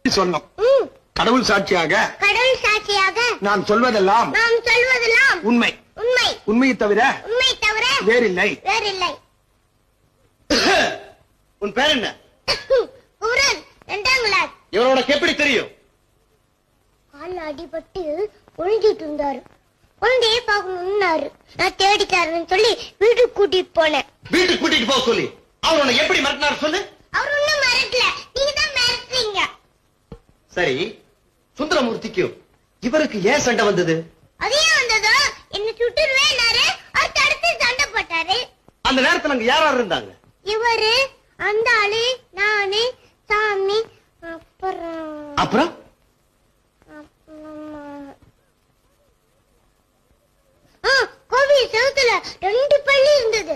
சொன்னோம். கடவுள் சாட்சியாக நான் சொல்வதெல்லாம் உண்மை. உண்மையை தவிர வேறில்லை. உன் பேர் என்ன? இவரோட எப்படி தெரியும்? கால் அடிபட்டு ஒழிஞ்சிட்டு இருந்தாரு. குழந்தையே பார்க்கணும்னாரு. நான் தேடிக்காரன்னு சொல்லி வீட்டுக்கு கூட்டிட்டு போனேன். வீட்டுக்கு கூட்டிட்டு போக சொல்லி அவரோட எப்படி மிரட்டினார் சொல்லு. அவர் ஒண்ணும் மிரட்டல, நீங்க தான் மிரட்டுறீங்க. சரி, சுந்தரமூர்த்திக்கும் இவருக்கு ஏன் சண்டை வந்தது? அதையே வந்ததோ என்ன சுட்டுருவேன்னாரு. அவர் தடுத்து சண்டை போட்டாரு. அந்த நேரத்துல அங்க யார் இருந்தாங்க? இவரு, அந்த ஆளு, நானு, சாமி, அப்புறம் கோவில் செவுத்துல 2 பள்ளி இருந்தது.